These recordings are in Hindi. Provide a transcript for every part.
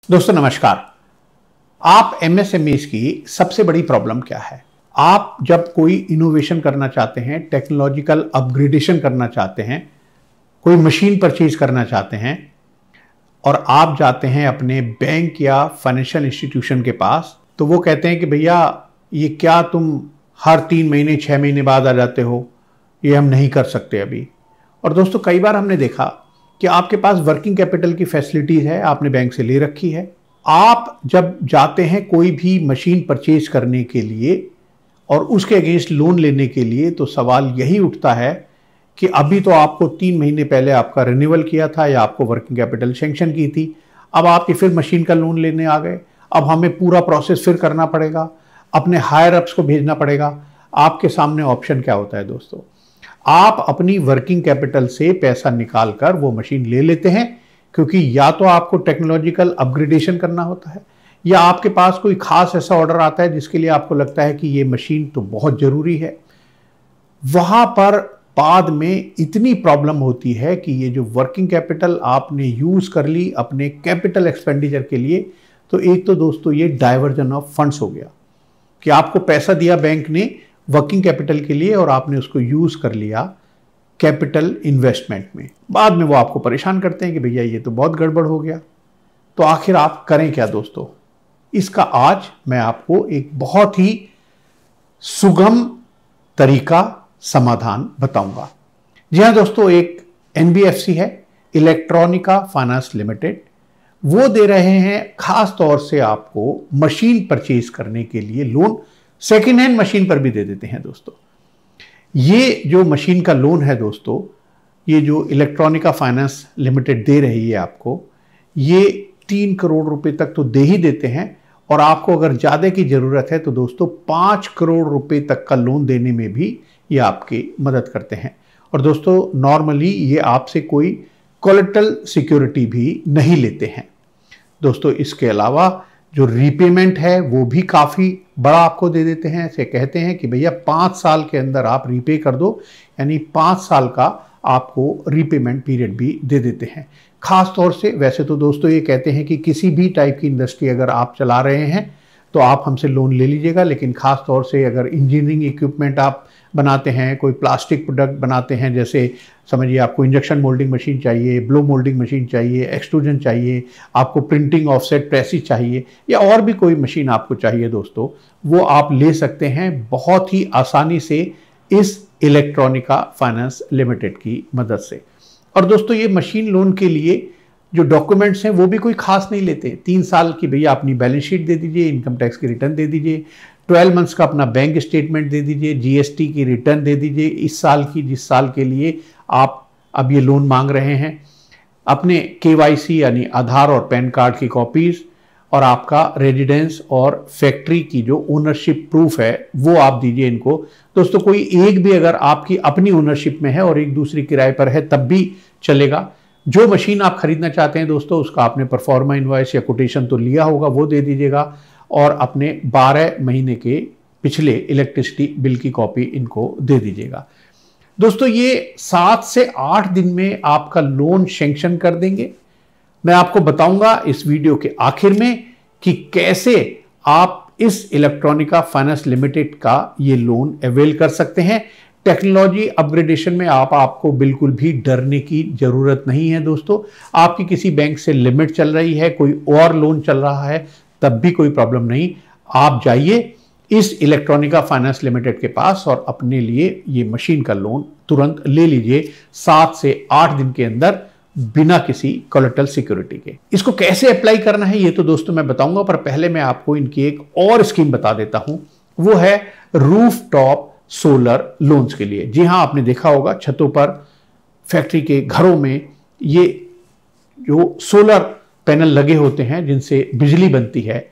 दोस्तों नमस्कार। आप एमएसएमईज की सबसे बड़ी प्रॉब्लम क्या है? आप जब कोई इनोवेशन करना चाहते हैं, टेक्नोलॉजिकल अपग्रेडेशन करना चाहते हैं, कोई मशीन परचेज करना चाहते हैं और आप जाते हैं अपने बैंक या फाइनेंशियल इंस्टीट्यूशन के पास, तो वो कहते हैं कि भैया ये क्या तुम हर 3 महीने 6 महीने बाद आ जाते हो, ये हम नहीं कर सकते अभी। और दोस्तों कई बार हमने देखा कि आपके पास वर्किंग कैपिटल की फैसिलिटीज है, आपने बैंक से ले रखी है। आप जब जाते हैं कोई भी मशीन परचेज करने के लिए और उसके अगेंस्ट लोन लेने के लिए, तो सवाल यही उठता है कि अभी तो आपको 3 महीने पहले आपका रिन्यूअल किया था या आपको वर्किंग कैपिटल सैंक्शन की थी, अब आप ये फिर मशीन का लोन लेने आ गए। अब हमें पूरा प्रोसेस फिर करना पड़ेगा, अपने हायर अप्स को भेजना पड़ेगा। आपके सामने ऑप्शन क्या होता है दोस्तों? आप अपनी वर्किंग कैपिटल से पैसा निकालकर वो मशीन ले लेते हैं, क्योंकि या तो आपको टेक्नोलॉजिकल अपग्रेडेशन करना होता है या आपके पास कोई खास ऐसा ऑर्डर आता है जिसके लिए आपको लगता है कि ये मशीन तो बहुत जरूरी है। वहां पर बाद में इतनी प्रॉब्लम होती है कि ये जो वर्किंग कैपिटल आपने यूज कर ली अपने कैपिटल एक्सपेंडिचर के लिए, तो एक तो दोस्तों ये डाइवर्जन ऑफ फंड्स हो गया कि आपको पैसा दिया बैंक ने वर्किंग कैपिटल के लिए और आपने उसको यूज कर लिया कैपिटल इन्वेस्टमेंट में। बाद में वो आपको परेशान करते हैं कि भैया ये तो बहुत गड़बड़ हो गया। तो आखिर आप करें क्या दोस्तों? इसका आज मैं आपको एक बहुत ही सुगम तरीका समाधान बताऊंगा। जी हां दोस्तों, एक एनबीएफसी है, इलेक्ट्रॉनिका फाइनेंस लिमिटेड। वो दे रहे हैं खास तौर से आपको मशीन परचेज करने के लिए लोन। सेकेंड हैंड मशीन पर भी दे देते हैं दोस्तों। ये जो मशीन का लोन है दोस्तों, ये जो इलेक्ट्रॉनिका फाइनेंस लिमिटेड दे रही है आपको, ये 3 करोड़ रुपए तक तो दे ही देते हैं। और आपको अगर ज्यादा की जरूरत है तो दोस्तों 5 करोड़ रुपए तक का लोन देने में भी ये आपकी मदद करते हैं। और दोस्तों नॉर्मली ये आपसे कोई कोलेटरल सिक्योरिटी भी नहीं लेते हैं दोस्तों। इसके अलावा जो रीपेमेंट है वो भी काफ़ी बड़ा आपको दे देते हैं। ऐसे कहते हैं कि भैया 5 साल के अंदर आप रीपे कर दो, यानी 5 साल का आपको रीपेमेंट पीरियड भी दे देते हैं। खास तौर से वैसे तो दोस्तों ये कहते हैं कि किसी भी टाइप की इंडस्ट्री अगर आप चला रहे हैं तो आप हमसे लोन ले लीजिएगा, लेकिन खास तौर से अगर इंजीनियरिंग इक्विपमेंट आप बनाते हैं, कोई प्लास्टिक प्रोडक्ट बनाते हैं, जैसे समझिए आपको इंजेक्शन मोल्डिंग मशीन चाहिए, ब्लो मोल्डिंग मशीन चाहिए, एक्सट्रूजन चाहिए, आपको प्रिंटिंग ऑफसेट प्रेसिस चाहिए या और भी कोई मशीन आपको चाहिए दोस्तों, वो आप ले सकते हैं बहुत ही आसानी से इस इलेक्ट्रॉनिका फाइनेंस लिमिटेड की मदद से। और दोस्तों ये मशीन लोन के लिए जो डॉक्यूमेंट्स हैं वो भी कोई खास नहीं लेते। 3 साल की भैया अपनी बैलेंस शीट दे दीजिए, इनकम टैक्स की रिटर्न दे दीजिए, 12 मंथ्स का अपना बैंक स्टेटमेंट दे दीजिए, जीएसटी की रिटर्न दे दीजिए इस साल की, जिस साल के लिए आप अब ये लोन मांग रहे हैं, अपने केवाईसी यानी आधार और पैन कार्ड की कॉपीज और आपका रेजिडेंस और फैक्ट्री की जो ओनरशिप प्रूफ है वो आप दीजिए इनको। दोस्तों कोई एक भी अगर आपकी अपनी ओनरशिप में है और एक दूसरी किराए पर है तब भी चलेगा। जो मशीन आप खरीदना चाहते हैं दोस्तों उसका आपने परफॉर्मा इनवॉइस या कोटेशन तो लिया होगा, वो दे दीजिएगा और अपने 12 महीने के पिछले इलेक्ट्रिसिटी बिल की कॉपी इनको दे दीजिएगा। दोस्तों ये 7 से 8 दिन में आपका लोन सैंक्शन कर देंगे। मैं आपको बताऊंगा इस वीडियो के आखिर में कि कैसे आप इस इलेक्ट्रॉनिका फाइनेंस लिमिटेड का ये लोन अवेल कर सकते हैं। टेक्नोलॉजी अपग्रेडेशन में आपको बिल्कुल भी डरने की जरूरत नहीं है दोस्तों। आपकी किसी बैंक से लिमिट चल रही है, कोई और लोन चल रहा है, तब भी कोई प्रॉब्लम नहीं। आप जाइए इस इलेक्ट्रॉनिका फाइनेंस लिमिटेड के पास और अपने लिए ये मशीन का लोन तुरंत ले लीजिए 7 से 8 दिन के अंदर, बिना किसी कोलेटरल सिक्योरिटी के। इसको कैसे अप्लाई करना है ये तो दोस्तों मैं बताऊंगा, पर पहले मैं आपको इनकी एक और स्कीम बता देता हूं। वो है रूफ टॉप सोलर लोन्स के लिए। जी हां, आपने देखा होगा छतों पर, फैक्ट्री के घरों में ये जो सोलर पैनल लगे होते हैं जिनसे बिजली बनती है,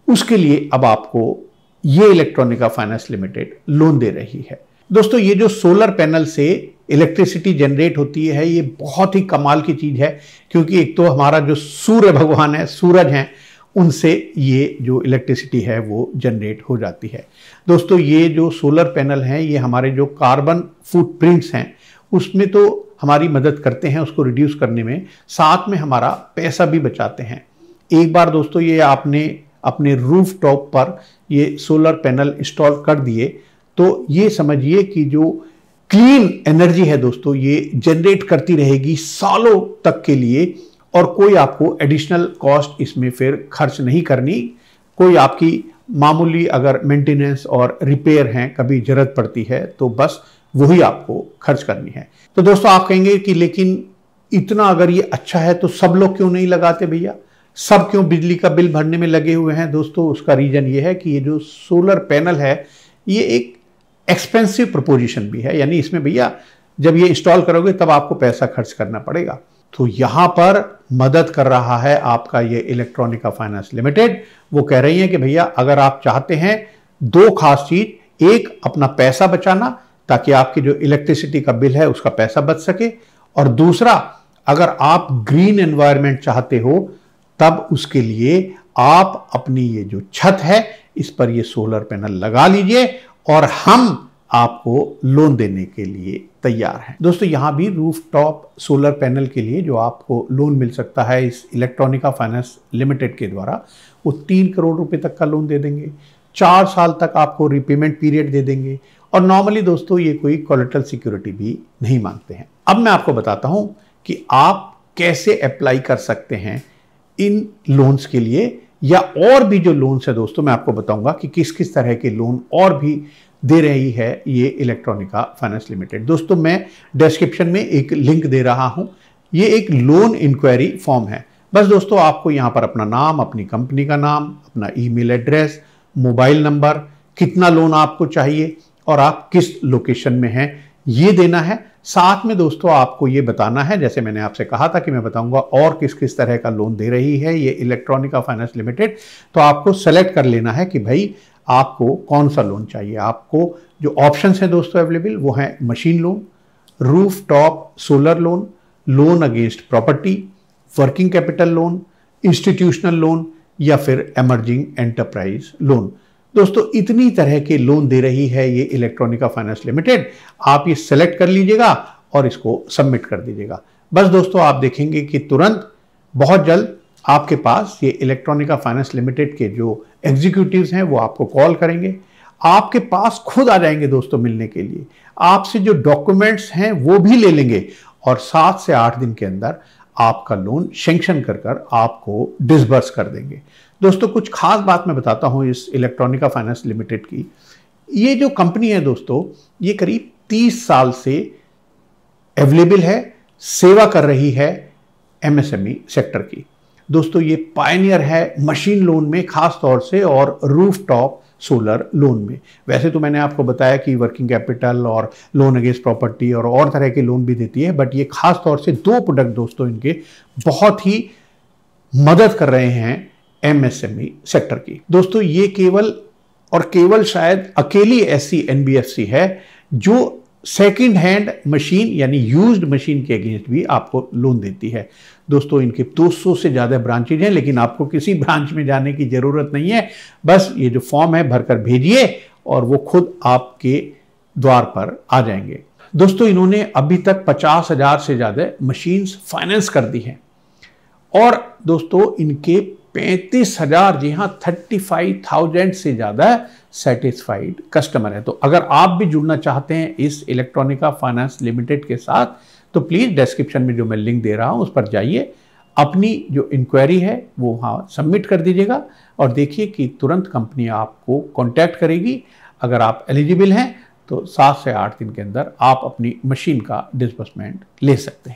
उसके लिए अब आपको ये इलेक्ट्रॉनिका फाइनेंस लिमिटेड लोन दे रही है। दोस्तों ये जो सोलर पैनल से इलेक्ट्रिसिटी जनरेट होती है ये बहुत ही कमाल की चीज है, क्योंकि एक तो हमारा जो सूर्य भगवान है, सूरज हैं, उनसे ये जो इलेक्ट्रिसिटी है वो जनरेट हो जाती है। दोस्तों ये जो सोलर पैनल हैं ये हमारे जो कार्बन फुटप्रिंट्स हैं उसमें तो हमारी मदद करते हैं उसको रिड्यूस करने में, साथ में हमारा पैसा भी बचाते हैं। एक बार दोस्तों ये आपने अपने रूफ टॉप पर ये सोलर पैनल इंस्टॉल कर दिए तो ये समझिए कि जो क्लीन एनर्जी है दोस्तों ये जनरेट करती रहेगी सालों तक के लिए, और कोई आपको एडिशनल कॉस्ट इसमें फिर खर्च नहीं करनी। कोई आपकी मामूली अगर मेंटेनेंस और रिपेयर हैं कभी जरूरत पड़ती है तो बस वही आपको खर्च करनी है। तो दोस्तों आप कहेंगे कि लेकिन इतना अगर ये अच्छा है तो सब लोग क्यों नहीं लगाते भैया, सब क्यों बिजली का बिल भरने में लगे हुए हैं? दोस्तों उसका रीजन ये है कि ये जो सोलर पैनल है ये एक एक्सपेंसिव प्रपोजिशन भी है, यानी इसमें भैया जब ये इंस्टॉल करोगे तब आपको पैसा खर्च करना पड़ेगा। तो यहां पर मदद कर रहा है आपका ये इलेक्ट्रॉनिका फाइनेंस लिमिटेड। वो कह रही है कि भैया अगर आप चाहते हैं दो खास चीज, एक अपना पैसा बचाना ताकि आपकी जो इलेक्ट्रिसिटी का बिल है उसका पैसा बच सके, और दूसरा अगर आप ग्रीन एनवायरनमेंट चाहते हो तब उसके लिए आप अपनी ये जो छत है इस पर ये सोलर पैनल लगा लीजिए और हम आपको लोन देने के लिए तैयार हैं। दोस्तों यहां भी रूफ टॉप सोलर पैनल के लिए जो आपको लोन मिल सकता है इस इलेक्ट्रॉनिका फाइनेंस लिमिटेड के द्वारा, वो 3 करोड़ रुपए तक का लोन दे देंगे, 4 साल तक आपको रिपेमेंट पीरियड दे देंगे, और नॉर्मली दोस्तों ये कोई कोलेटरल सिक्योरिटी भी नहीं मांगते हैं। अब मैं आपको बताता हूं कि आप कैसे अप्लाई कर सकते हैं इन लोन्स के लिए, या और भी जो लोन्स है दोस्तों मैं आपको बताऊंगा कि किस किस तरह के लोन और भी दे रही है ये इलेक्ट्रॉनिका फाइनेंस लिमिटेड। दोस्तों मैं डिस्क्रिप्शन में एक लिंक दे रहा हूं, ये एक लोन इंक्वायरी फॉर्म है। बस दोस्तों आपको यहां पर अपना नाम, अपनी कंपनी का नाम, अपना ईमेल एड्रेस, मोबाइल नंबर, कितना लोन आपको चाहिए और आप किस लोकेशन में हैं ये देना है। साथ में दोस्तों आपको ये बताना है, जैसे मैंने आपसे कहा था कि मैं बताऊंगा और किस किस तरह का लोन दे रही है ये इलेक्ट्रॉनिका फाइनेंस लिमिटेड, तो आपको सेलेक्ट कर लेना है कि भाई आपको कौन सा लोन चाहिए। आपको जो ऑप्शंस हैं दोस्तों अवेलेबल वो हैं machine loan, roof top solar loan, loan against property, working capital loan, institutional loan या फिर एमर्जिंग एंटरप्राइज लोन। दोस्तों इतनी तरह के लोन दे रही है ये इलेक्ट्रॉनिका फाइनेंस लिमिटेड। आप ये सेलेक्ट कर लीजिएगा और इसको सबमिट कर दीजिएगा। बस दोस्तों आप देखेंगे कि तुरंत बहुत जल्द आपके पास ये इलेक्ट्रॉनिका फाइनेंस लिमिटेड के जो एग्जीक्यूटिव्स हैं वो आपको कॉल करेंगे, आपके पास खुद आ जाएंगे दोस्तों मिलने के लिए, आपसे जो डॉक्यूमेंट्स हैं वो भी ले लेंगे और 7 से 8 दिन के अंदर आपका लोन सैंक्शन कर आपको डिसबर्स कर देंगे। दोस्तों कुछ खास बात मैं बताता हूं इस इलेक्ट्रॉनिका फाइनेंस लिमिटेड की। ये जो कंपनी है दोस्तों ये करीब 30 साल से अवेलेबल है, सेवा कर रही है एमएसएमई सेक्टर की। दोस्तों ये पायनियर है मशीन लोन में खास तौर से और रूफ टॉप सोलर लोन में। वैसे तो मैंने आपको बताया कि वर्किंग कैपिटल और लोन अगेंस्ट प्रॉपर्टी और तरह के लोन भी देती है, बट ये खास तौर से 2 प्रोडक्ट दोस्तों इनके बहुत ही मदद कर रहे हैं एमएसएमई सेक्टर की। दोस्तों ये केवल शायद अकेली ऐसी एनबीएफसी है जो सेकंड हैंड मशीन यानी यूज्ड मशीन के अगेंस्ट भी आपको लोन देती है। दोस्तों इनके 200 से ज़्यादा ब्रांचेज हैं, लेकिन आपको किसी ब्रांच में जाने की ज़रूरत नहीं है। बस ये जो फॉर्म है भरकर भेजिए और वो खुद आपके द्वार पर आ जाएंगे। दोस्तों इन्होंने अभी तक 50,000 से ज़्यादा मशीन्स फाइनेंस कर दी हैं और दोस्तों इनके 35,000 जी हाँ 35,000 से ज़्यादा सेटिस्फाइड कस्टमर है। तो अगर आप भी जुड़ना चाहते हैं इस इलेक्ट्रॉनिका फाइनेंस लिमिटेड के साथ तो प्लीज़ डिस्क्रिप्शन में जो मैं लिंक दे रहा हूं उस पर जाइए, अपनी जो इंक्वायरी है वो वहाँ सबमिट कर दीजिएगा और देखिए कि तुरंत कंपनी आपको कॉन्टैक्ट करेगी। अगर आप एलिजिबल हैं तो 7 से 8 दिन के अंदर आप अपनी मशीन का डिस्बर्समेंट ले सकते हैं।